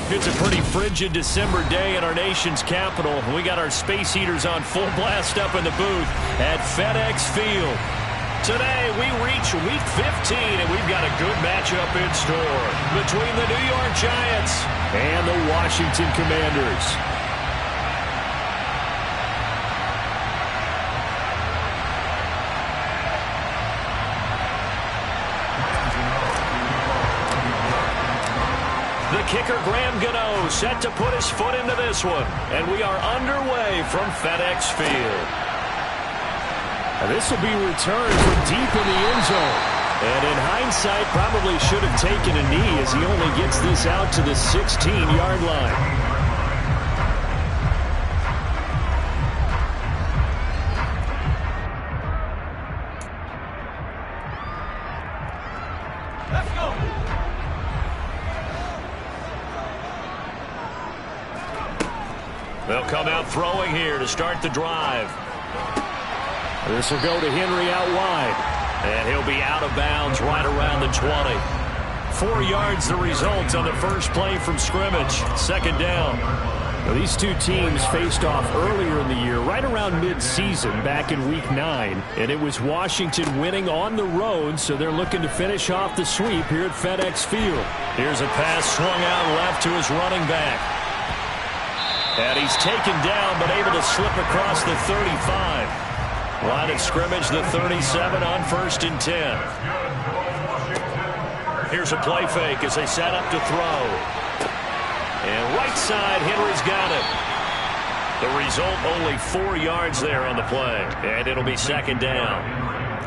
It's a pretty frigid December day in our nation's capital. We got our space heaters on full blast up in the booth at FedEx Field. Today, we reach Week 15, and we've got a good matchup in store between the New York Giants and the Washington Commanders. The kicker, Graham Gano, set to put his foot into this one. And we are underway from FedEx Field. And this will be returned from deep in the end zone. And in hindsight, probably should have taken a knee as he only gets this out to the 16-yard line. They'll come out throwing here to start the drive. This will go to Henry out wide. And he'll be out of bounds right around the 20. 4 yards the result on the first play from scrimmage. Second down. Now, these two teams faced off earlier in the year, right around mid-season, back in Week 9. And it was Washington winning on the road, so they're looking to finish off the sweep here at FedEx Field. Here's a pass swung out left to his running back. And he's taken down, but able to slip across the 35. Line of scrimmage, the 37 on 1st and 10. Here's a play fake as they set up to throw. And right side, Henry's got it. The result, only 4 yards there on the play. And it'll be second down.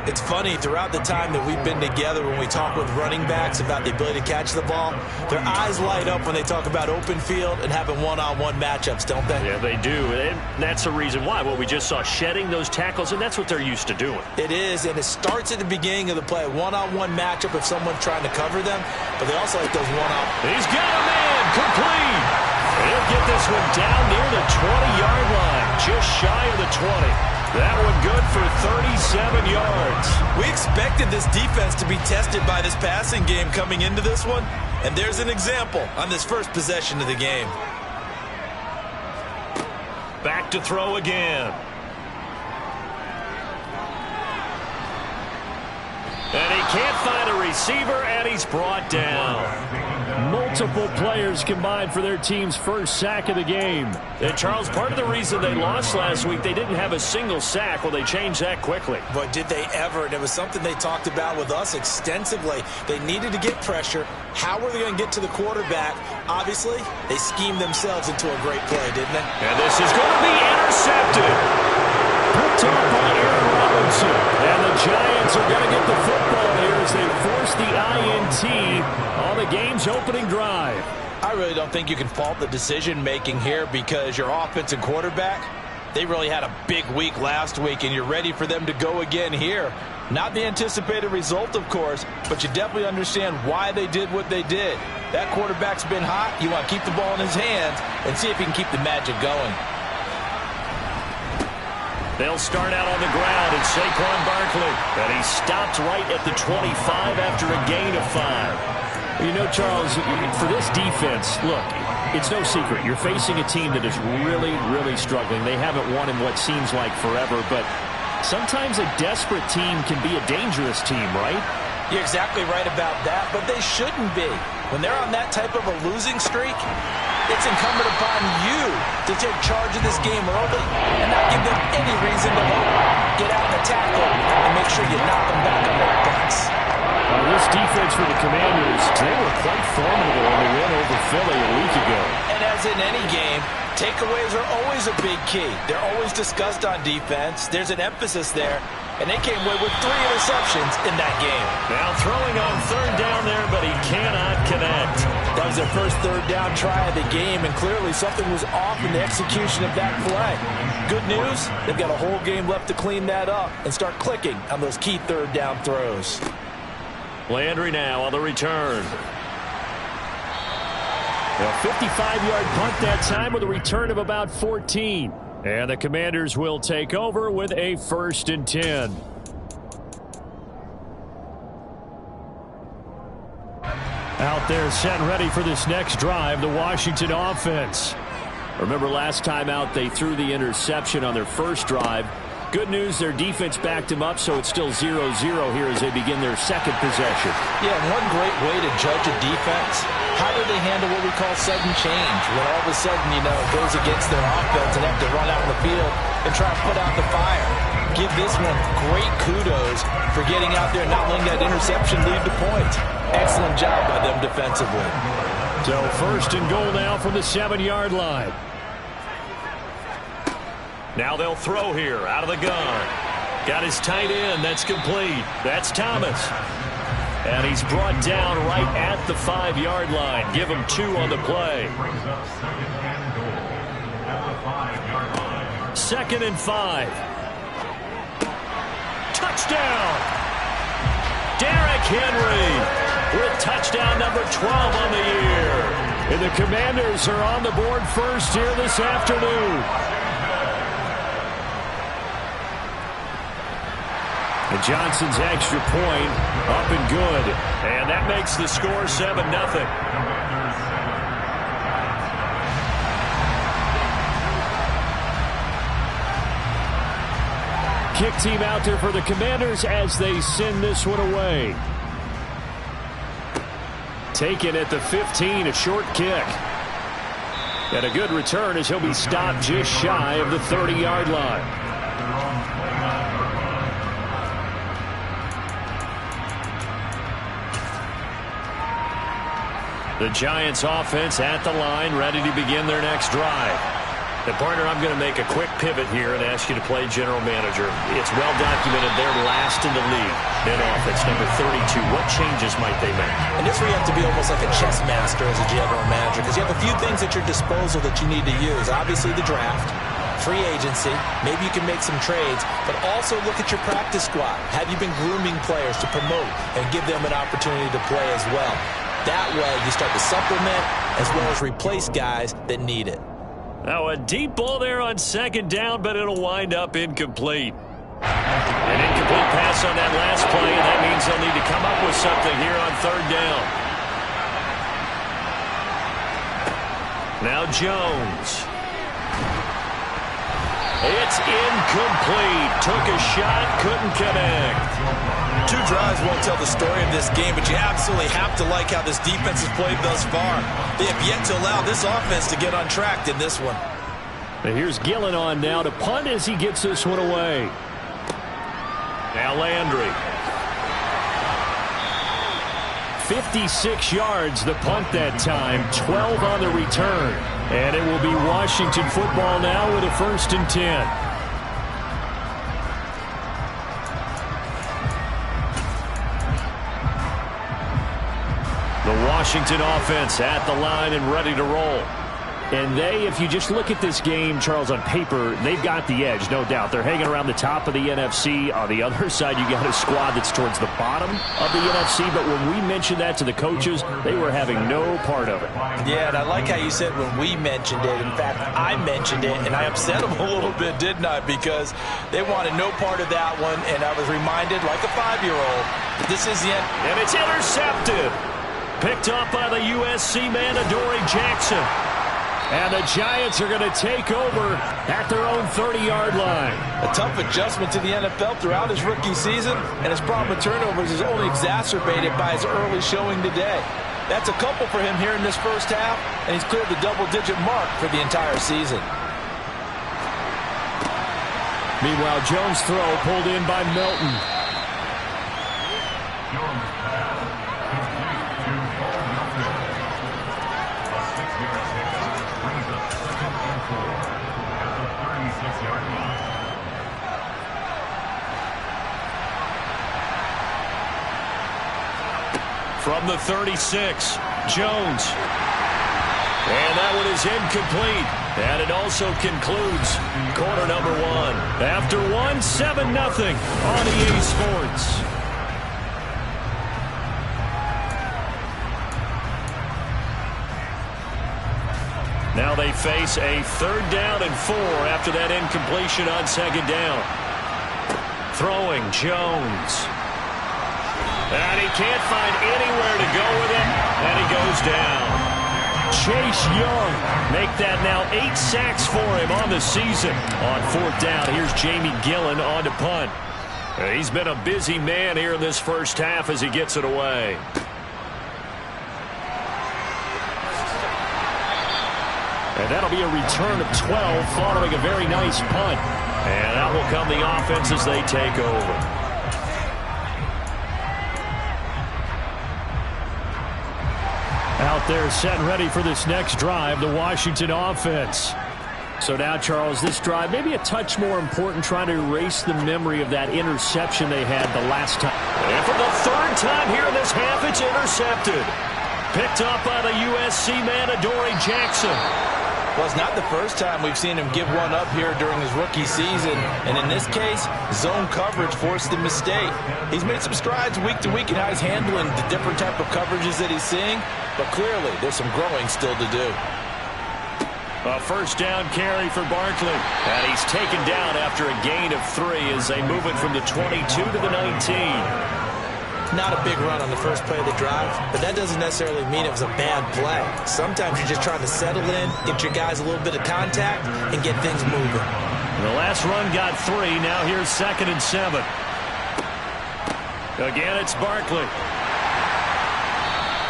It's funny, throughout the time that we've been together, when we talk with running backs about the ability to catch the ball, their eyes light up when they talk about open field and having one-on-one matchups, don't they? Yeah, they do. And that's the reason why. Well, we just saw shedding those tackles, and that's what they're used to doing. It is, and it starts at the beginning of the play. One-on-one matchup if someone's trying to cover them, but they also like those one-on-one. He's got a man, complete. He'll get this one down near the 20-yard line, just shy of the 20. That one good for 37 yards. We expected this defense to be tested by this passing game coming into this one, and there's an example on this first possession of the game. Back to throw again. And he can't find a receiver, and he's brought down. Multiple players combined for their team's first sack of the game. And Charles, part of the reason they lost last week, they didn't have a single sack. Well, they changed that quickly. But did they ever? And it was something they talked about with us extensively. They needed to get pressure. How were they going to get to the quarterback? Obviously, they schemed themselves into a great play, didn't they? And this is going to be intercepted. Picked up by Aaron Robinson. And the Giants are going to get the football here as they force the INT on the game's opening drive. I really don't think you can fault the decision-making here because your offense and quarterback, they really had a big week last week, and you're ready for them to go again here. Not the anticipated result, of course, but you definitely understand why they did what they did. That quarterback's been hot. You want to keep the ball in his hands and see if he can keep the magic going. They'll start out on the ground, and Saquon Barkley. And he stopped right at the 25 after a gain of 5. You know, Charles, for this defense, look, it's no secret. You're facing a team that is really, really struggling. They haven't won in what seems like forever, but sometimes a desperate team can be a dangerous team, right? You're exactly right about that, but they shouldn't be. When they're on that type of a losing streak, it's incumbent upon you to take charge of this game early and not give them any reason to hope. Get out and tackle and make sure you knock them back on their butts. This defense for the Commanders, they were quite formidable in the win over Philly a week ago. And as in any game, takeaways are always a big key. They're always discussed on defense. There's an emphasis there. And they came away with 3 interceptions in that game. Now throwing on third down there, but he cannot connect. That was their first third down try of the game, and clearly something was off in the execution of that play. Good news, they've got a whole game left to clean that up and start clicking on those key third down throws. Landry now on the return. A 55-yard punt that time with a return of about 14. And the Commanders will take over with a 1st and 10. Out there set and ready for this next drive, the Washington offense. Remember last time out they threw the interception on their first drive. Good news, their defense backed him up, so it's still 0-0 here as they begin their second possession. Yeah, one great way to judge a defense, how do they handle what we call sudden change? When all of a sudden, it goes against their offense and have to run out in the field and try to put out the fire. Give this one great kudos for getting out there and not letting that interception lead to points. Excellent job by them defensively. So 1st and goal now from the 7-yard line. Now they'll throw here out of the gun. Got his tight end. That's complete. That's Thomas. And he's brought down right at the 5-yard line. Give him 2 on the play. 2nd and 5. Touchdown! Derrick Henry with touchdown number 12 on the year. And the Commanders are on the board first here this afternoon. And Johnson's extra point up and good. And that makes the score 7-0. Kick team out there for the Commanders as they send this one away. Taken at the 15, a short kick. And a good return as he'll be stopped just shy of the 30-yard line. The Giants offense at the line, ready to begin their next drive. And partner, I'm going to make a quick pivot here and ask you to play general manager. It's well documented they're last in the league in offense, number 32. What changes might they make? And this is where you have to be almost like a chess master as a general manager, because you have a few things at your disposal that you need to use. Obviously the draft, free agency, maybe you can make some trades, but also look at your practice squad. Have you been grooming players to promote and give them an opportunity to play as well? That way, you start to supplement as well as replace guys that need it. Now, a deep ball there on 2nd down, but it'll wind up incomplete. An incomplete pass on that last play, and that means they'll need to come up with something here on 3rd down. Now Jones. It's incomplete. Took a shot, couldn't connect. 2 drives won't tell the story of this game, but you absolutely have to like how this defense has played thus far. They have yet to allow this offense to get untracked in this one. And here's Gillen on now to punt as he gets this one away. Now Landry. 56 yards the punt that time, 12 on the return. And it will be Washington football now with a 1st and 10. The Washington offense at the line and ready to roll. And they, if you just look at this game, Charles, on paper, they've got the edge, no doubt. They're hanging around the top of the NFC. On the other side, you got a squad that's towards the bottom of the NFC. But when we mentioned that to the coaches, they were having no part of it. Yeah, and I like how you said when we mentioned it. In fact, I mentioned it, and I upset them a little bit, didn't I? Because they wanted no part of that one, and I was reminded, like a 5-year-old, that this is the end. And it's intercepted. Picked up by the USC man, Adoree Jackson. And the Giants are going to take over at their own 30-yard line. A tough adjustment to the NFL throughout his rookie season, and his problem with turnovers is only exacerbated by his early showing today. That's a couple for him here in this first half, and he's cleared the double-digit mark for the entire season. Meanwhile, Jones' throw pulled in by Milton. From the 36, Jones. And that one is incomplete. And it also concludes quarter number 1. After 1, 7-0 on EA Sports. Now they face a 3rd down and 4 after that incompletion on 2nd down. Throwing Jones. And he can't find anywhere to go with it, and he goes down. Chase Young make that now 8 sacks for him on the season. On 4th down, here's Jamie Gillen on to punt. He's been a busy man here in this first half as he gets it away. And that'll be a return of 12 following a very nice punt. And out will come the offense as they take over. Out there set and ready for this next drive, the Washington offense. So now, Charles, this drive maybe a touch more important, trying to erase the memory of that interception they had the last time. And for the 3rd time here in this half, it's intercepted. Picked up by the USC man, Adoree Jackson. Well, it's not the first time we've seen him give one up here during his rookie season. And in this case, zone coverage forced the mistake. He's made some strides week to week in how he's handling the different type of coverages that he's seeing. But clearly, there's some growing still to do. A 1st down carry for Barkley. And he's taken down after a gain of 3 as they move it from the 22 to the 19. Not a big run on the first play of the drive, but that doesn't necessarily mean it was a bad play. Sometimes you're just trying to settle in, get your guys a little bit of contact, and get things moving. The last run got 3. Now here's 2nd and 7. Again, it's Barkley.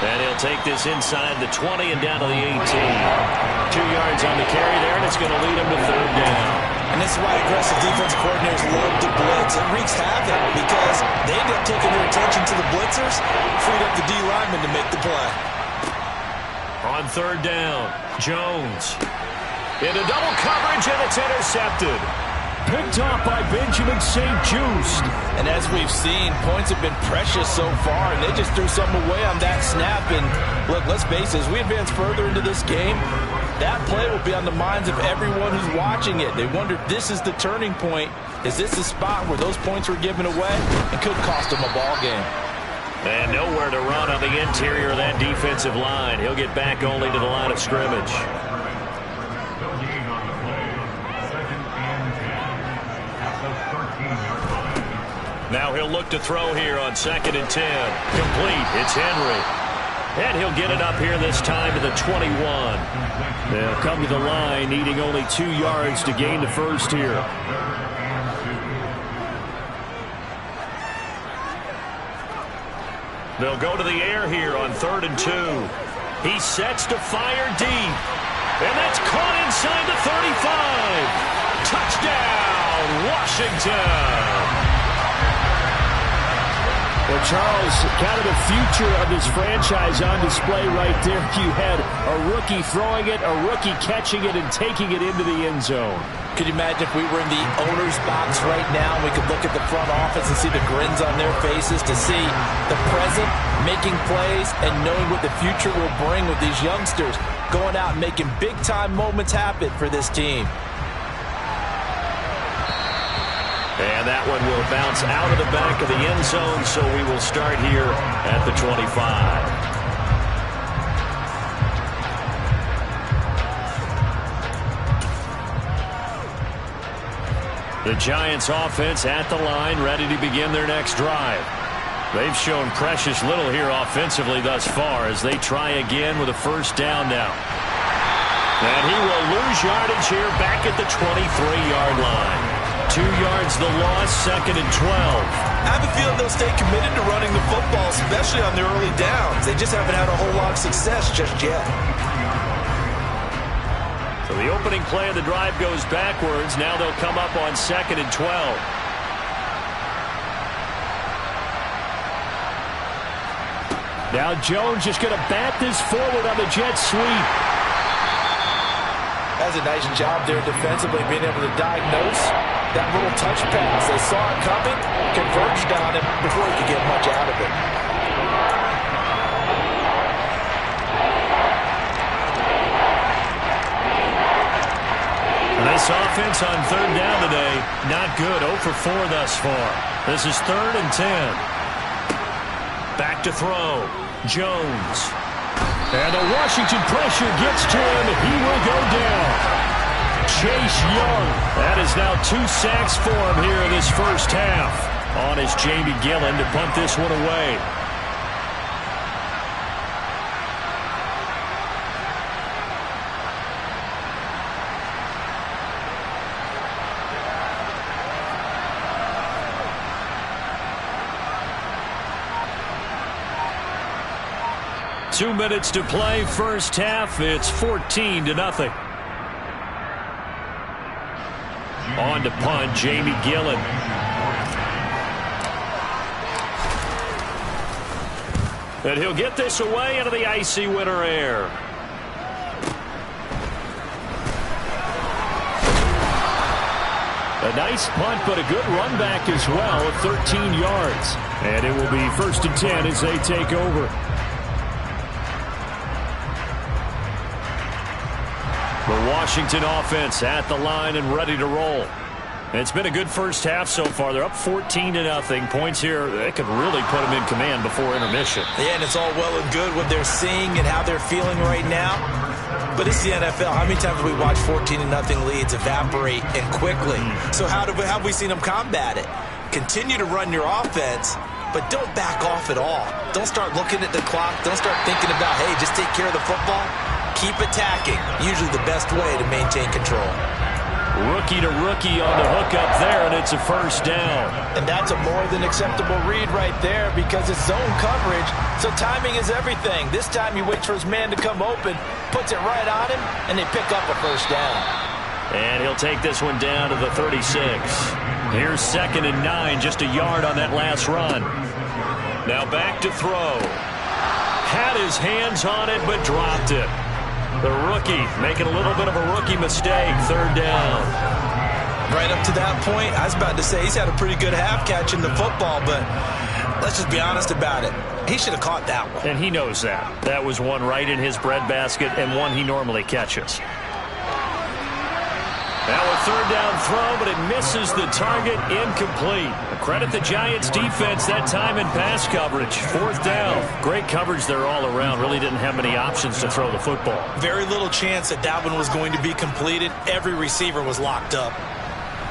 And he'll take this inside the 20 and down to the 18. 2 yards on the carry there, and it's going to lead him to 3rd down. And this is why aggressive defense coordinators love to blitz. It wreaks havoc because they end up taking their attention to the blitzers, freed up the D lineman to make the play. On 3rd down, Jones. Into double coverage, and it's intercepted. Picked off by Benjamin St-Juste. And as we've seen, points have been precious so far, and they just threw something away on that snap. And look, let's face it, as we advance further into this game, that play will be on the minds of everyone who's watching it. They wonder, this is the turning point. Is this the spot where those points were given away? It could cost them a ball game. And nowhere to run on the interior of that defensive line. He'll get back only to the line of scrimmage. Now he'll look to throw here on 2nd and 10. Complete. It's Henry. And he'll get it up here this time to the 21. They'll come to the line needing only 2 yards to gain the first here. They'll go to the air here on 3rd and 2. He sets to fire deep. And that's caught inside the 35. Touchdown, Washington. Well, Charles, kind of the future of this franchise on display right there. You had a rookie throwing it, a rookie catching it, and taking it into the end zone. Could you imagine if we were in the owner's box right now and we could look at the front office and see the grins on their faces, to see the present making plays and knowing what the future will bring with these youngsters going out and making big-time moments happen for this team. And that one will bounce out of the back of the end zone, so we will start here at the 25. The Giants offense at the line, ready to begin their next drive. They've shown precious little here offensively thus far as they try again with a 1st down now. And he will lose yardage here back at the 23-yard line. 2 yards the loss, 2nd and 12. I have a feeling they'll stay committed to running the football, especially on their early downs. They just haven't had a whole lot of success just yet. So the opening play of the drive goes backwards. Now they'll come up on 2nd and 12. Now Jones just going to bat this forward on the jet sweep. That's a nice job there defensively, being able to diagnose that little touch pass. They saw it coming, converged on him before he could get much out of it. This offense on 3rd down today, not good. 0 for 4 thus far. This is 3rd and 10. Back to throw. Jones. And the Washington pressure gets to him. He will go Chase Young. That is now 2 sacks for him here in this first half. On is Jamie Gillen to punt this one away. Two minutes to play, first half. It's 14-0. On to punt, Jamie Gillen. And he'll get this away into the icy winter air. A nice punt, but a good run back as well of 13 yards. And it will be 1st and 10 as they take over. The Washington offense at the line and ready to roll. It's been a good first half so far. They're up 14-0. Points here, they could really put them in command before intermission. Yeah, and it's all well and good what they're seeing and how they're feeling right now. But it's the NFL. How many times have we watched 14-0 leads evaporate and quickly? So how have we seen them combat it? Continue to run your offense, but don't back off at all. Don't start looking at the clock. Don't start thinking about, hey, just take care of the football. Keep attacking. Usually the best way to maintain control. Rookie to rookie on the hook up there, and it's a first down. And that's a more than acceptable read right there because it's zone coverage, so timing is everything. This time he waits for his man to come open, puts it right on him, and they pick up a first down. And he'll take this one down to the 36. Here's 2nd and 9, just a yard on that last run. Now back to throw. Had his hands on it, but dropped it. The rookie making a little bit of a rookie mistake, 3rd down. Right up to that point, I was about to say he's had a pretty good half catching the football, but let's just be honest about it. He should have caught that one. And he knows that. That was one right in his breadbasket and one he normally catches. Now a 3rd down throw, but it misses the target, incomplete. Credit the Giants defense that time in pass coverage. 4th down. Great coverage there all around. Really didn't have many options to throw the football. Very little chance that one was going to be completed. Every receiver was locked up.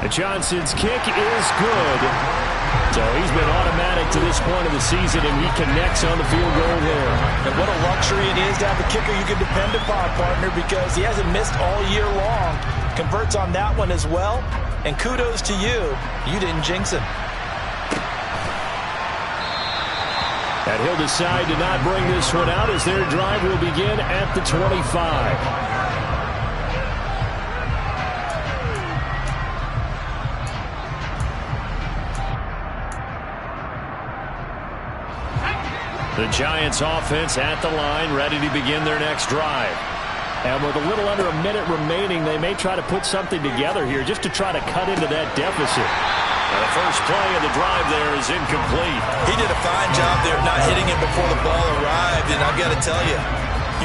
And Johnson's kick is good. So he's been automatic to this point of the season, and he connects on the field goal there. And what a luxury it is to have a kicker you can depend upon, partner, because he hasn't missed all year long. Converts on that one as well. And kudos to you. You didn't jinx him. And he'll decide to not bring this one out as their drive will begin at the 25. The Giants offense at the line, ready to begin their next drive. And with a little under a minute remaining, they may try to put something together here just to try to cut into that deficit. Now the first play of the drive there is incomplete. He did a fine job there of not hitting it before the ball arrived, and I've got to tell you,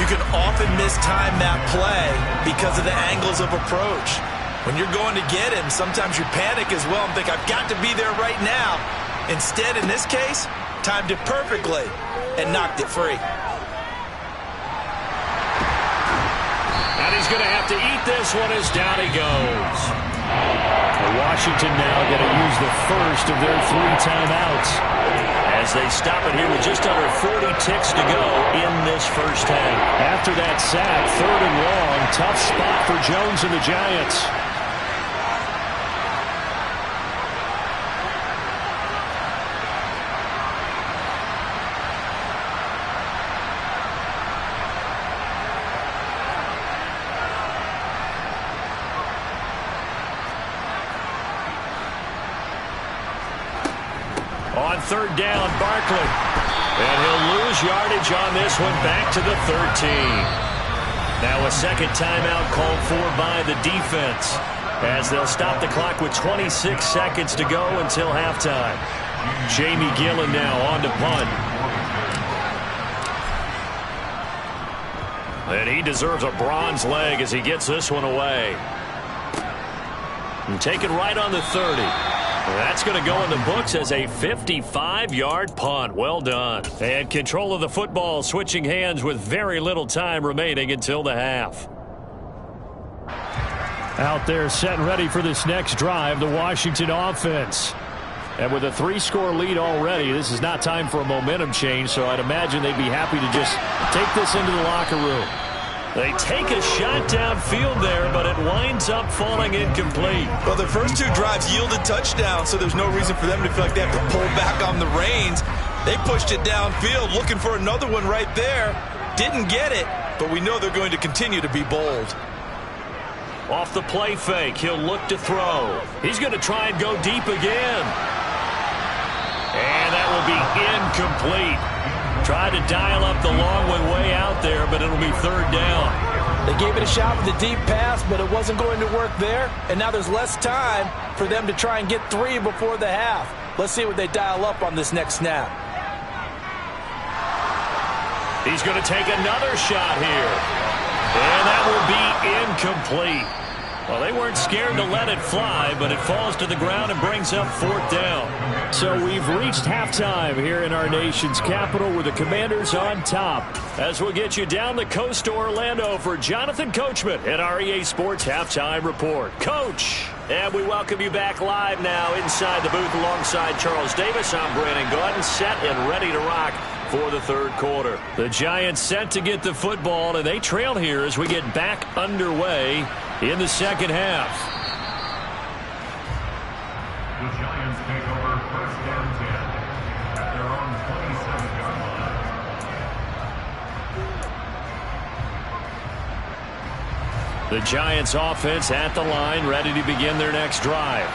you can often mistime that play because of the angles of approach. When you're going to get him, sometimes you panic as well and think, I've got to be there right now. Instead, in this case, timed it perfectly and knocked it free. And he's going to have to eat this one as down he goes. Washington now going to use the first of their 3 timeouts as they stop it here with just under 40 ticks to go in this first half. After that sack, 3rd and long, tough spot for Jones and the Giants. On 3rd down, Barkley. And he'll lose yardage on this one back to the 13. Now a second timeout called for by the defense as they'll stop the clock with 26 seconds to go until halftime. Jamie Gillen now on to punt. And he deserves a bronze leg as he gets this one away. And take it right on the 30. That's going to go in the books as a 55-yard punt. Well done. And control of the football switching hands with very little time remaining until the half. Out there set and ready for this next drive, the Washington offense. And with a 3-score lead already, this is not time for a momentum change, so I'd imagine they'd be happy to just take this into the locker room. They take a shot downfield there, but it winds up falling incomplete. Well, the first 2 drives yielded touchdowns, so there's no reason for them to feel like they have to pull back on the reins. They pushed it downfield, looking for another one right there. Didn't get it, but we know they're going to continue to be bold. Off the play fake, he'll look to throw. He's going to try and go deep again. And that will be incomplete. Tried to dial up the long one way out there, but it'll be 3rd down. They gave it a shot with the deep pass, but it wasn't going to work there. And now there's less time for them to try and get 3 before the half. Let's see what they dial up on this next snap. He's going to take another shot here. And that will be incomplete. Well, they weren't scared to let it fly, but it falls to the ground and brings up 4th down. So we've reached halftime here in our nation's capital with the Commanders on top. As we'll get you down the coast to Orlando for Jonathan Coachman at our EA Sports Halftime Report. Coach, and we welcome you back live now inside the booth alongside Charles Davis. I'm Brandon Gaudin, set and ready to rock for the 3rd quarter. The Giants set to get the football, and they trail here as we get back underway in the 2nd half. The Giants take over 1st and 10 at their own 27-yard line. The Giants offense at the line, ready to begin their next drive.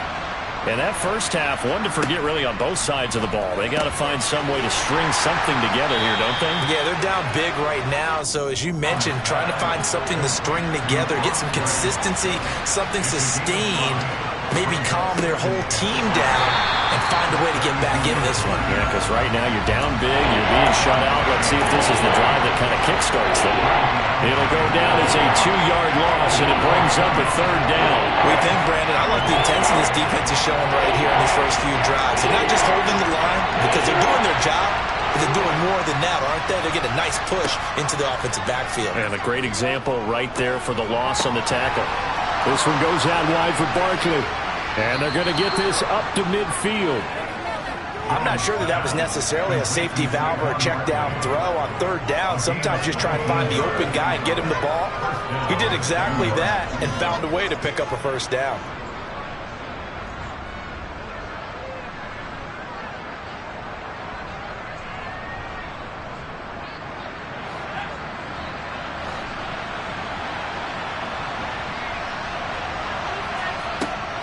And that first half, one to forget really on both sides of the ball. They got to find some way to string something together here, don't they? Yeah, they're down big right now. So as you mentioned, trying to find something to string together, get some consistency, something sustained, maybe calm their whole team down and find a way to get back in this one. Yeah, because right now you're down big, you're being shut out. Let's see if this is the drive that kind of kickstarts them. It'll go down as a 2-yard loss, and it brings up a 3rd down. We think, Brandon, I like the intensity this defense is showing right here in these first few drives. They're not just holding the line because they're doing their job, but they're doing more than that, aren't they? They're getting a nice push into the offensive backfield. And a great example right there for the loss on the tackle. This one goes out wide for Barkley. And they're going to get this up to midfield. I'm not sure that was necessarily a safety valve or a check down throw on 3rd down. Sometimes just try and find the open guy and get him the ball. He did exactly that and found a way to pick up a 1st down.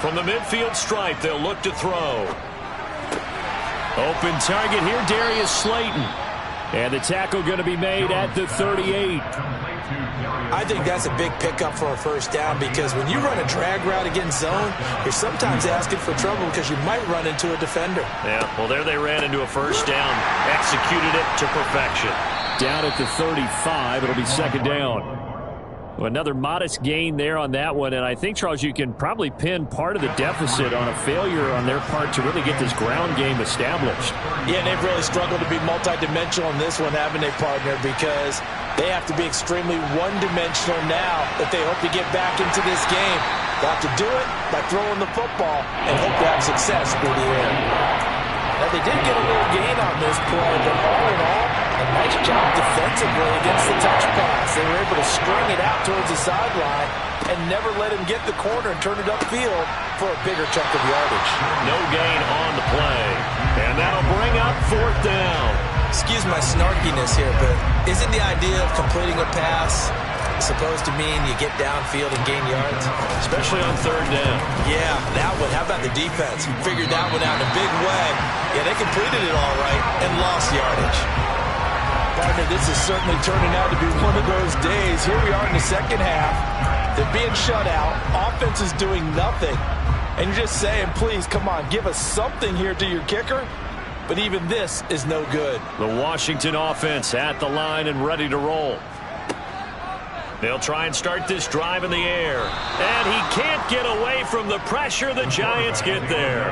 From the midfield stripe, they'll look to throw. Open target here, Darius Slayton. And the tackle going to be made at the 38. I think that's a big pickup for a 1st down because when you run a drag route against zone, you're sometimes asking for trouble because you might run into a defender. Yeah, well, there they ran into a 1st down. Executed it to perfection. Down at the 35, it'll be 2nd down. Another modest gain there on that one, and I think, Charles, you can probably pin part of the deficit on a failure on their part to really get this ground game established. Yeah, and they've really struggled to be multidimensional in this one, haven't they, partner, because they have to be extremely one-dimensional now if they hope to get back into this game. They'll have to do it by throwing the football and hope to have success through the air. Now, they did get a little gain on this play, but all in all, a nice job defensively against the touch pass. They were able to string it out towards the sideline and never let him get the corner and turn it upfield for a bigger chunk of yardage. No gain on the play. And that'll bring up 4th down. Excuse my snarkiness here, but isn't the idea of completing a pass supposed to mean you get downfield and gain yards? Especially on 3rd down. Yeah, that one. How about the defense? Figured that one out in a big way. Yeah, they completed it all right and lost yardage. Partner, this is certainly turning out to be one of those days. Here we are in the 2nd half. They're being shut out. Offense is doing nothing. And you're just saying, please, come on, give us something here to your kicker. But even this is no good. The Washington offense at the line and ready to roll. They'll try and start this drive in the air. And he can't get away from the pressure. The Giants get there.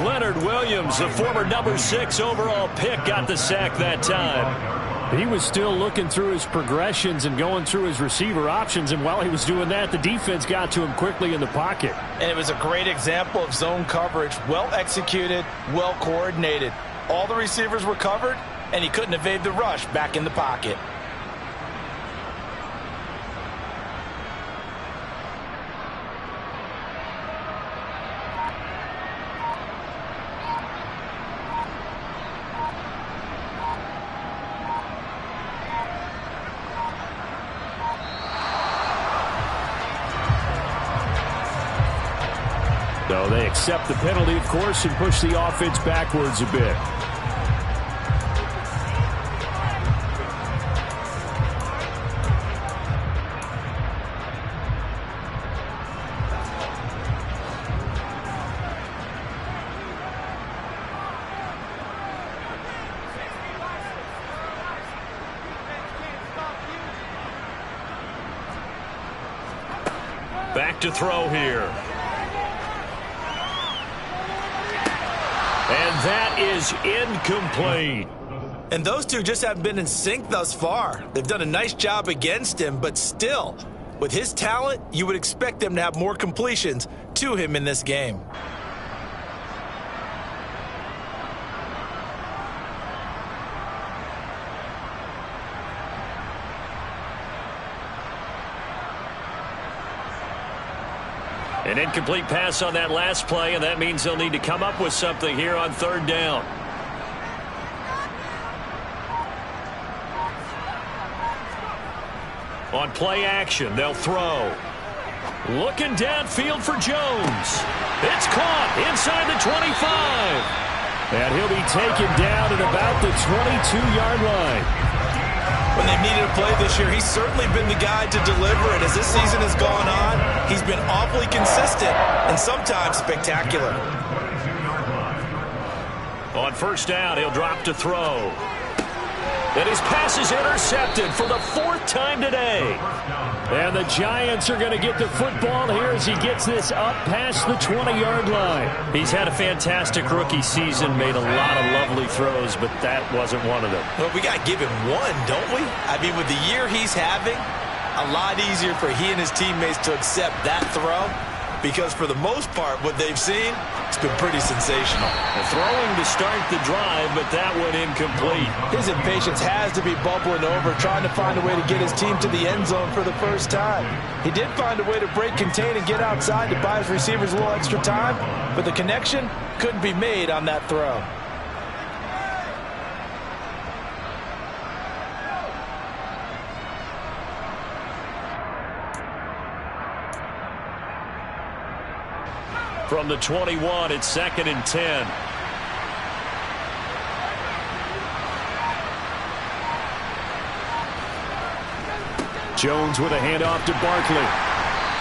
Leonard Williams, the former number 6 overall pick, got the sack that time. He was still looking through his progressions and going through his receiver options, and while he was doing that, the defense got to him quickly in the pocket. And it was a great example of zone coverage, well executed, well coordinated. All the receivers were covered, and he couldn't evade the rush back in the pocket. So they accept the penalty, of course, and push the offense backwards a bit. Back to throw here. And that is incomplete. And those two just haven't been in sync thus far. They've done a nice job against him, but still, with his talent, you would expect them to have more completions to him in this game. An incomplete pass on that last play, and that means they'll need to come up with something here on third down. On play action, they'll throw. Looking downfield for Jones. It's caught inside the 25. And he'll be taken down at about the 22-yard line. When they've needed a play this year, he's certainly been the guy to deliver it. As this season has gone on, he's been awfully consistent and sometimes spectacular. On first down, he'll drop to throw. And his pass is intercepted for the fourth time today. And the Giants are going to get the football here as he gets this up past the 20-yard line. He's had a fantastic rookie season, made a lot of lovely throws, but that wasn't one of them. Well, we got to give him one, don't we? I mean, with the year he's having, a lot easier for he and his teammates to accept that throw. Because for the most part, what they've seen, it's been pretty sensational. Throwing to start the drive, but that one incomplete. His impatience has to be bubbling over, trying to find a way to get his team to the end zone for the first time. He did find a way to break, contain, and get outside to buy his receivers a little extra time, but the connection couldn't be made on that throw. From the 21, it's 2nd and 10. Jones with a handoff to Barkley.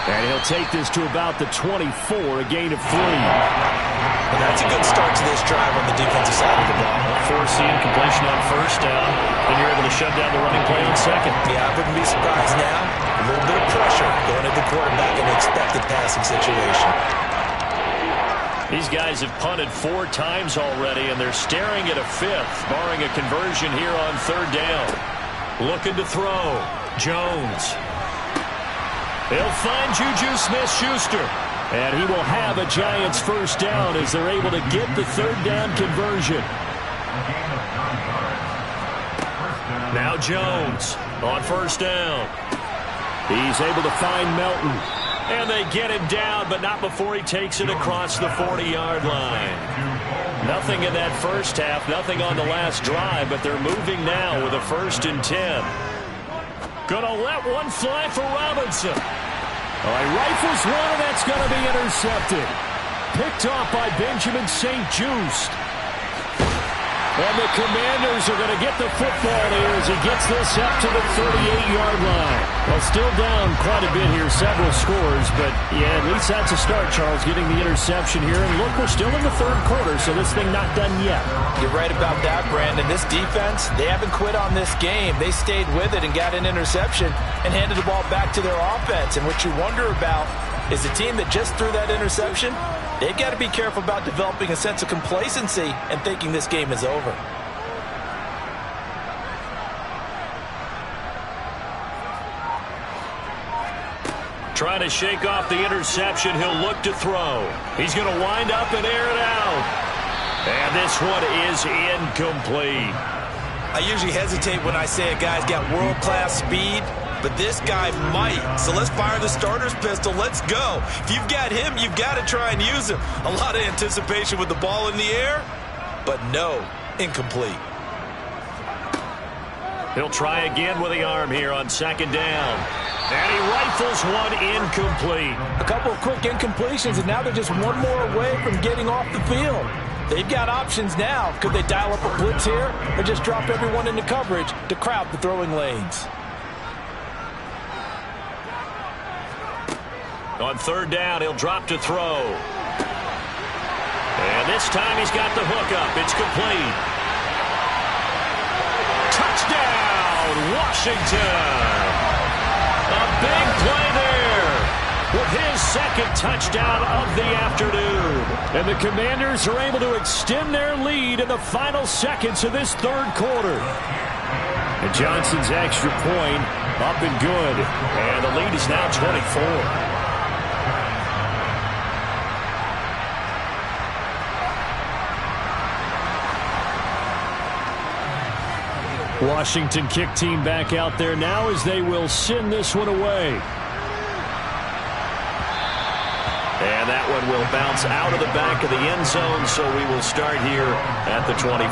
And he'll take this to about the 24, a gain of 3. And that's a good start to this drive on the defensive side of the ball. Forcing completion on first down, and you're able to shut down the running play on second. Yeah, I wouldn't be surprised now. A little bit of pressure going at the quarterback in an expected passing situation. These guys have punted 4 times already, and they're staring at a 5th, barring a conversion here on third down. Looking to throw. Jones. He'll find Juju Smith-Schuster. And he will have a Giants first down as they're able to get the third down conversion. Now Jones on first down. He's able to find Melton. And they get him down, but not before he takes it across the 40-yard line. Nothing in that first half, nothing on the last drive, but they're moving now with a 1st and 10. Gonna let one fly for Robinson. All right, rifles one, and that's going to be intercepted. Picked off by Benjamin St-Juste. And the Commanders are going to get the football here as he gets this up to the 38-yard line. Well, still down quite a bit here, several scores, but yeah, at least that's a start, Charles, getting the interception here. And look, we're still in the third quarter, so this thing not done yet. You're right about that, Brandon. This defense, they haven't quit on this game. They stayed with it and got an interception and handed the ball back to their offense. And what you wonder about is the team that just threw that interception, they've got to be careful about developing a sense of complacency and thinking this game is over. Trying to shake off the interception. He'll look to throw. He's going to wind up and air it out. And this one is incomplete. I usually hesitate when I say a guy's got world-class speed, but this guy might. So let's fire the starter's pistol. Let's go. If you've got him, you've got to try and use him. A lot of anticipation with the ball in the air, but no, incomplete. He'll try again with the arm here on second down. And he rifles one incomplete. A couple of quick incompletions, and now they're just one more away from getting off the field. They've got options now. Could they dial up a blitz here or just drop everyone into coverage to crowd the throwing lanes? On third down, he'll drop to throw. And this time he's got the hook up. It's complete. Touchdown, Washington. A big play there with his second touchdown of the afternoon. And the Commanders are able to extend their lead in the final seconds of this third quarter. And Johnson's extra point up and good. And the lead is now 24. Washington kick team back out there now as they will send this one away. And that one will bounce out of the back of the end zone, so we will start here at the 25.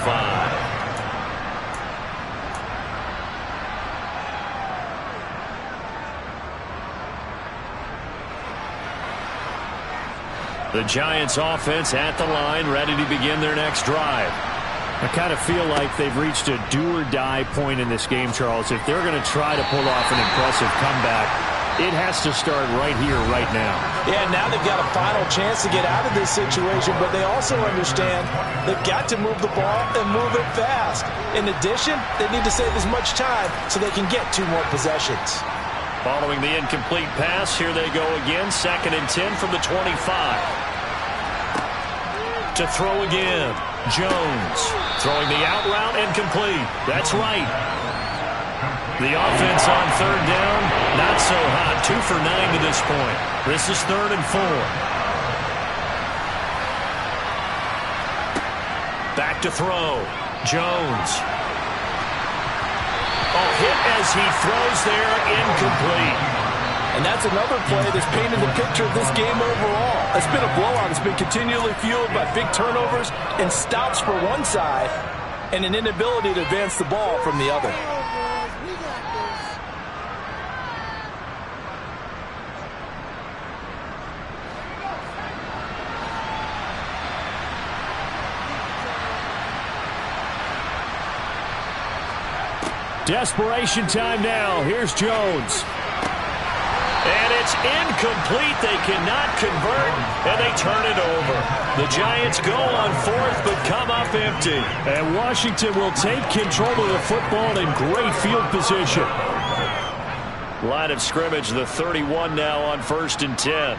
The Giants offense at the line, ready to begin their next drive. I kind of feel like they've reached a do-or-die point in this game, Charles. If they're going to try to pull off an impressive comeback, it has to start right here, right now. Yeah, now they've got a final chance to get out of this situation, but they also understand they've got to move the ball and move it fast. In addition, they need to save as much time so they can get 2 more possessions. Following the incomplete pass, here they go again, 2nd and 10 from the 25. To throw again. Jones throwing the out route and complete. That's right. The offense on third down, not so hot. 2 for 9 to this point. This is 3rd and 4. Back to throw. Jones. Oh, hit as he throws there, incomplete. And that's another play that's painted the picture of this game overall. It's been a blowout. It's been continually fueled by big turnovers and stops for one side and an inability to advance the ball from the other. Desperation time now. Here's Jones. And it's incomplete. They cannot convert, and they turn it over. The Giants go on 4th, but come up empty. And Washington will take control of the football in great field position. Line of scrimmage, the 31 now on 1st and 10.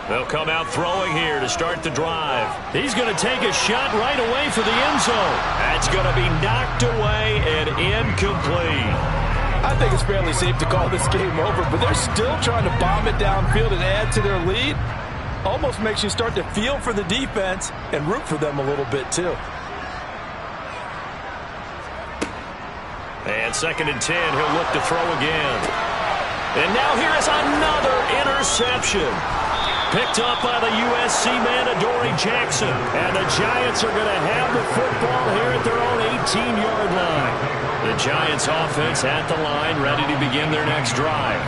They'll come out throwing here to start the drive. He's going to take a shot right away for the end zone. That's going to be knocked away and incomplete. I think it's fairly safe to call this game over, but they're still trying to bomb it downfield and add to their lead. Almost makes you start to feel for the defense and root for them a little bit too. And 2nd and 10, he'll look to throw again. And now here is another interception. Picked up by the USC man, Adoree Jackson. And the Giants are going to have the football here at their own 18-yard line. The Giants offense at the line, ready to begin their next drive.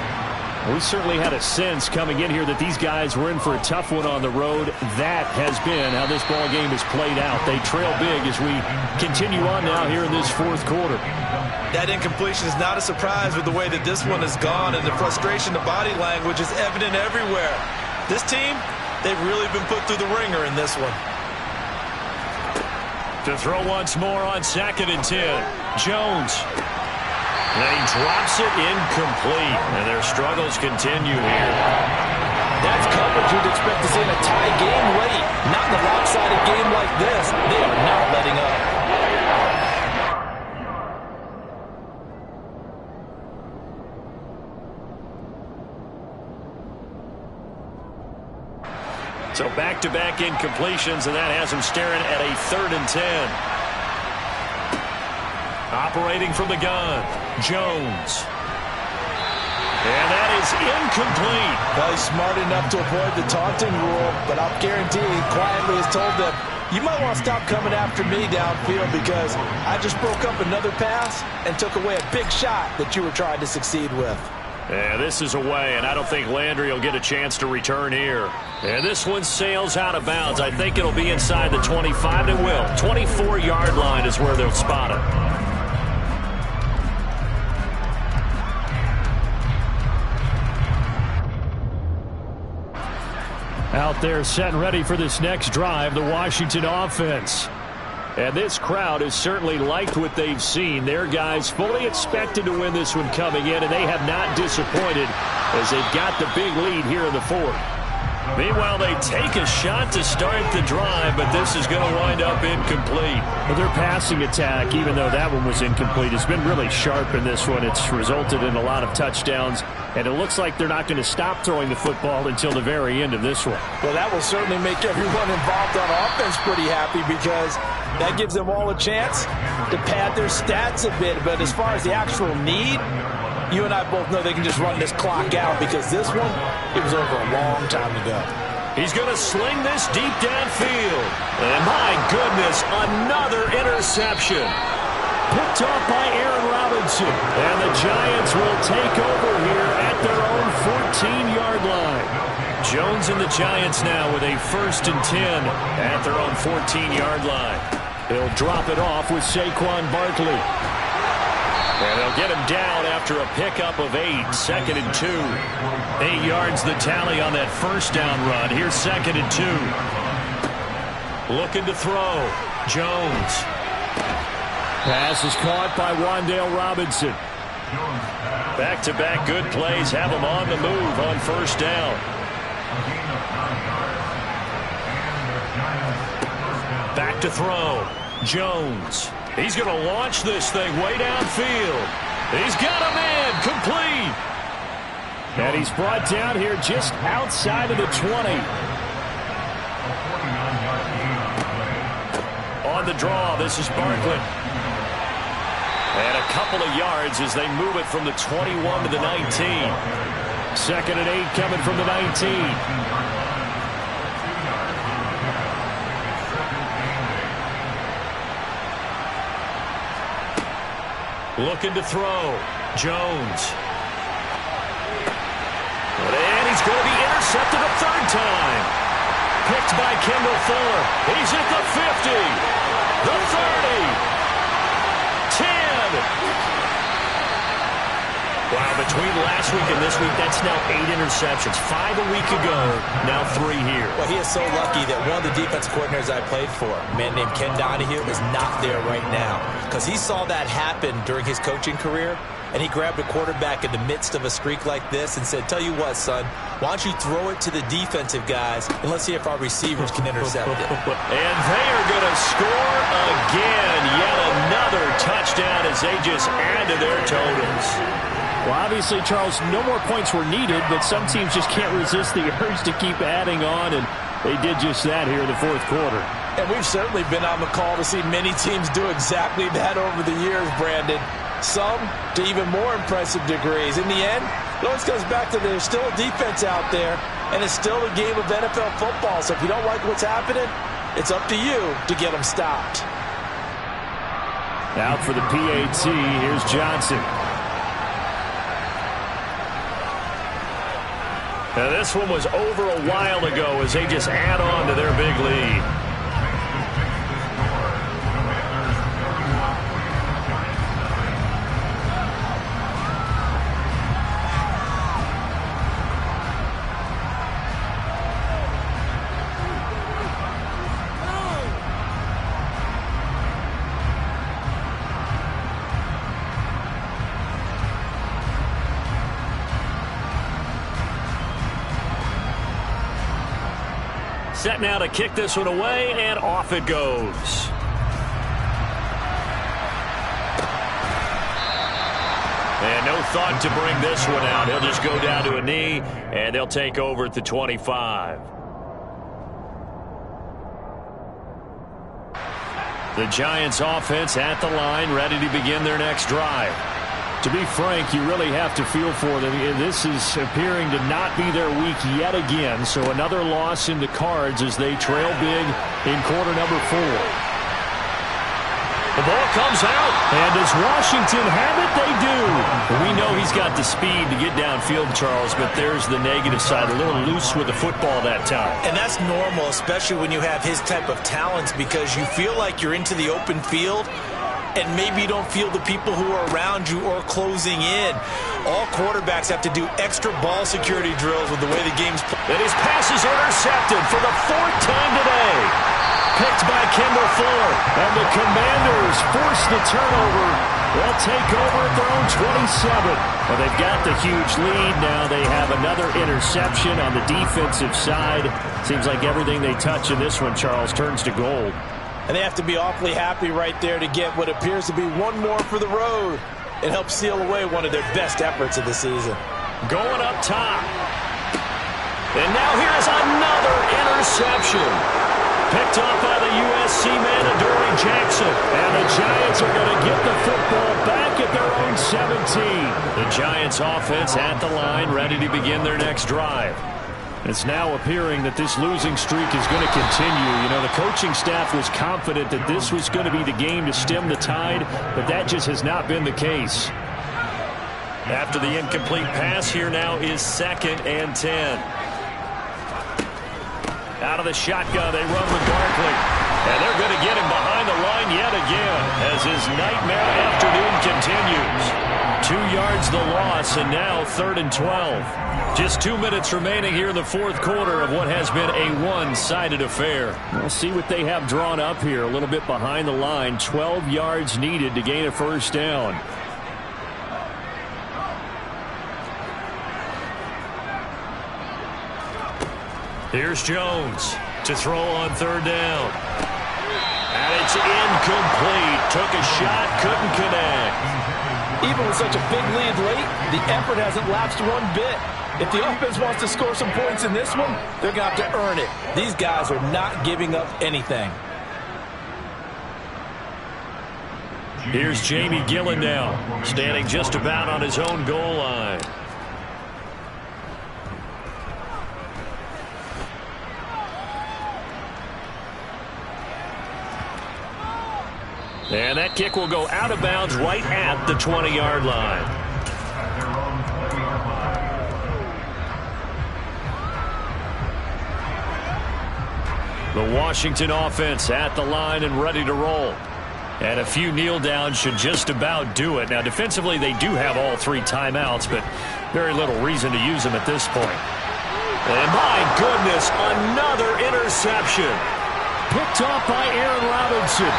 We certainly had a sense coming in here that these guys were in for a tough one on the road. That has been how this ball game has played out. They trail big as we continue on now here in this 4th quarter. That incompletion is not a surprise with the way that this one has gone, and the frustration, the body language is evident everywhere. This team, they've really been put through the ringer in this one. To throw once more on 2nd and 10. Jones. And he drops it incomplete. And their struggles continue here. That's coverage you'd expect to see in a tie game late. Not in a lopsided game like this. They are not letting up. So back-to-back incompletions, and that has him staring at a 3rd and 10. Operating from the gun, Jones. And that is incomplete. Well, he's smart enough to avoid the taunting rule, but I'll guarantee he quietly has told them, you might want to stop coming after me downfield because I just broke up another pass and took away a big shot that you were trying to succeed with. Yeah, this is away, and I don't think Landry will get a chance to return here. And this one sails out of bounds. I think it'll be inside the 25. It will. 24-yard line is where they'll spot it. Out there set and ready for this next drive, the Washington offense. And this crowd has certainly liked what they've seen. Their guys fully expected to win this one coming in, and they have not disappointed as they've got the big lead here in the 4th. Meanwhile, they take a shot to start the drive, but this is going to wind up incomplete. Well, their passing attack, even though that one was incomplete, has been really sharp in this one. It's resulted in a lot of touchdowns, and it looks like they're not going to stop throwing the football until the very end of this one. Well, that will certainly make everyone involved on offense pretty happy because that gives them all a chance to pad their stats a bit. But as far as the actual need, you and I both know they can just run this clock out because this one, it was over a long time ago. He's going to sling this deep downfield. And my goodness, another interception. Picked off by Aaron Robinson. And the Giants will take over here at their own 14-yard line. Jones and the Giants now with a 1st and 10 at their own 14-yard line. He'll drop it off with Saquon Barkley. And they'll get him down after a pickup of 8, 2nd and 2. 8 yards the tally on that first down run. Here's 2nd and 2. Looking to throw. Jones. Pass is caught by Wan'Dale Robinson. Back-to-back good plays have him on the move on 1st down. Back to throw. Jones. He's going to launch this thing way downfield. He's got a man complete. And he's brought down here just outside of the 20. On the draw, this is Barkley. And a couple of yards as they move it from the 21 to the 19. 2nd and 8 coming from the 19. Looking to throw. Jones. And he's going to be intercepted a 3rd time. Picked by Kendall Fuller. He's at the 50. The 30. 10. Wow, between last week and this week, that's now 8 interceptions. 5 a week ago, now 3 here. Well, he is so lucky that one of the defensive coordinators I played for, a man named Ken Donahue, is not there right now. Because he saw that happen during his coaching career, and he grabbed a quarterback in the midst of a streak like this and said, tell you what, son, why don't you throw it to the defensive guys, and let's see if our receivers can intercept it. And they are going to score again. Yet another touchdown as they just add to their totals. Well, obviously, Charles, no more points were needed, but some teams just can't resist the urge to keep adding on, and they did just that here in the 4th quarter. And we've certainly been on the call to see many teams do exactly that over the years, Brandon. Some to even more impressive degrees. In the end, it always comes back to there's still a defense out there, and it's still a game of NFL football. So if you don't like what's happening, it's up to you to get them stopped. Out for the PAT, here's Johnson. Now this one was over a while ago as they just add on to their big lead. Set now to kick this one away, and off it goes. And no thought to bring this one out. He'll just go down to a knee, and they'll take over at the 25. The Giants offense at the line, ready to begin their next drive. To be frank, you really have to feel for them. This is appearing to not be their week yet again. So another loss in the cards as they trail big in quarter number 4. The ball comes out, and does Washington have it? They do. We know he's got the speed to get downfield, Charles, but there's the negative side. A little loose with the football that time. And that's normal, especially when you have his type of talents, because you feel like you're into the open field, and maybe you don't feel the people who are around you or closing in. All quarterbacks have to do extra ball security drills with the way the game's played. And his pass is intercepted for the 4th time today. Picked by Kendall Fuller, and the Commanders force the turnover. They'll take over at their own 27. Well, they've got the huge lead. Now they have another interception on the defensive side. Seems like everything they touch in this one, Charles, turns to gold. And they have to be awfully happy right there to get what appears to be one more for the road. It helps seal away one of their best efforts of the season. Going up top. And now here's another interception. Picked up by the USC man, Adoree Jackson. And the Giants are going to get the football back at their own 17. The Giants offense at the line, ready to begin their next drive. It's now appearing that this losing streak is going to continue. You know, the coaching staff was confident that this was going to be the game to stem the tide, but that just has not been the case. After the incomplete pass, here now is 2nd and 10. Out of the shotgun, they run with Barkley. And they're going to get him behind the line yet again as his nightmare afternoon continues. 2 yards the loss, and now 3rd and 12. Just 2 minutes remaining here in the 4th quarter of what has been a one-sided affair. We'll see what they have drawn up here. A little bit behind the line. 12 yards needed to gain a 1st down. Here's Jones to throw on 3rd down. And it's incomplete. Took a shot, couldn't connect. Even with such a big lead late, the effort hasn't lapsed one bit. If the offense wants to score some points in this one, they're going to have to earn it. These guys are not giving up anything. Here's Jamie Gillen now, standing just about on his own goal line. And that kick will go out of bounds right at the 20-yard line. The Washington offense at the line and ready to roll. And a few kneel downs should just about do it. Now, defensively, they do have all 3 timeouts, but very little reason to use them at this point. And my goodness, another interception. Picked off by Aaron Robinson.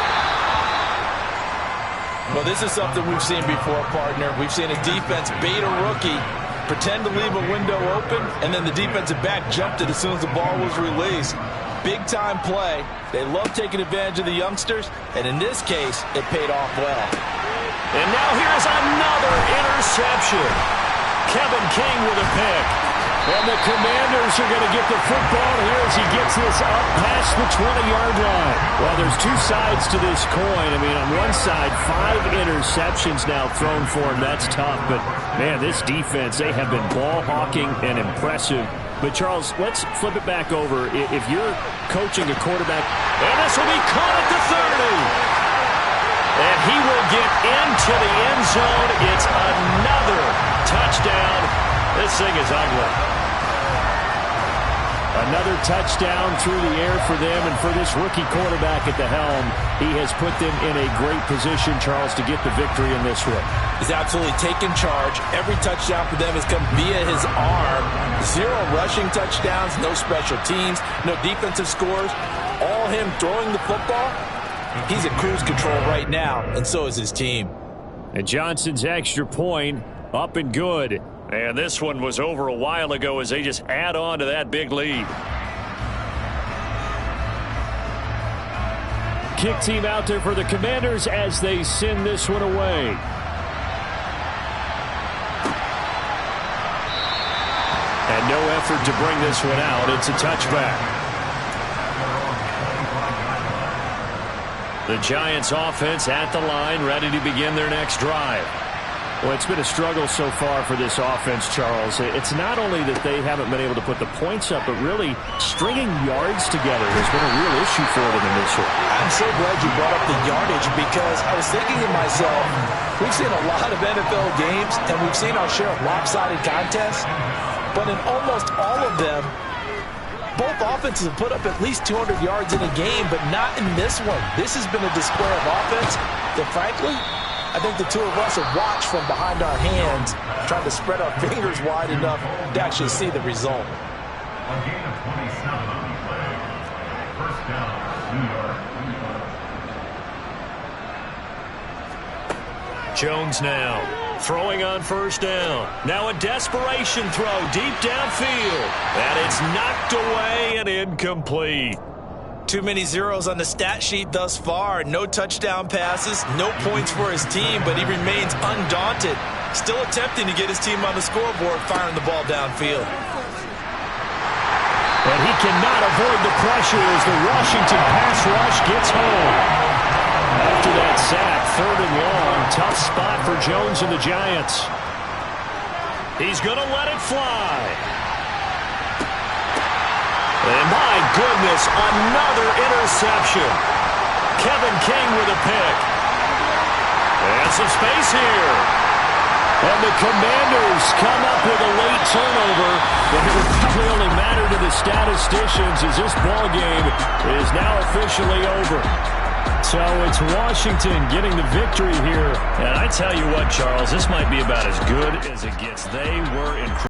Well, this is something we've seen before, partner. We've seen a defense bait a rookie, pretend to leave a window open, and then the defensive back jumped it as soon as the ball was released. Big-time play. They love taking advantage of the youngsters, and in this case, it paid off well. And now here's another interception. Kevin King with a pick. And the Commanders are going to get the football here as he gets this up past the 20-yard line. Well, there's 2 sides to this coin. I mean, on one side, 5 interceptions now thrown for him. That's tough. But, man, this defense, they have been ball hawking and impressive. But, Charles, let's flip it back over. If you're coaching a quarterback, and this will be caught at the 30. And he will get into the end zone. It's another touchdown. This thing is ugly. Another touchdown through the air for them, and for this rookie quarterback at the helm, he has put them in a great position, Charles, to get the victory in this one. He's absolutely taken charge. Every touchdown for them has come via his arm. 0 rushing touchdowns, no special teams, no defensive scores. All him throwing the football. He's at cruise control right now, and so is his team. And Johnson's extra point up and good. And this one was over a while ago as they just add on to that big lead. Kick team out there for the Commanders as they send this one away. And no effort to bring this one out. It's a touchback. The Giants offense at the line, ready to begin their next drive. Well, it's been a struggle so far for this offense, Charles. It's not only that they haven't been able to put the points up, but really stringing yards together has been a real issue for them in this one. I'm so glad you brought up the yardage because I was thinking to myself, we've seen a lot of NFL games and we've seen our share of lopsided contests, but in almost all of them, both offenses have put up at least 200 yards in a game, but not in this one. This has been a display of offense that, frankly, I think the two of us have watched from behind our hands, trying to spread our fingers wide enough to actually see the result. A gain of 27 on the play. First down, New York. Jones now throwing on first down. Now a desperation throw deep downfield. And it's knocked away and incomplete. Too many zeros on the stat sheet thus far. No touchdown passes, no points for his team, but he remains undaunted. Still attempting to get his team on the scoreboard, firing the ball downfield. And he cannot avoid the pressure as the Washington pass rush gets home. After that sack, 3rd and long, tough spot for Jones and the Giants. He's going to let it fly. And my goodness, another interception. Kevin King with a pick. And some space here. And the Commanders come up with a late turnover. But it would probably only matter to the statisticians as this ball game is now officially over. So it's Washington getting the victory here. And I tell you what, Charles, this might be about as good as it gets. They were incredible.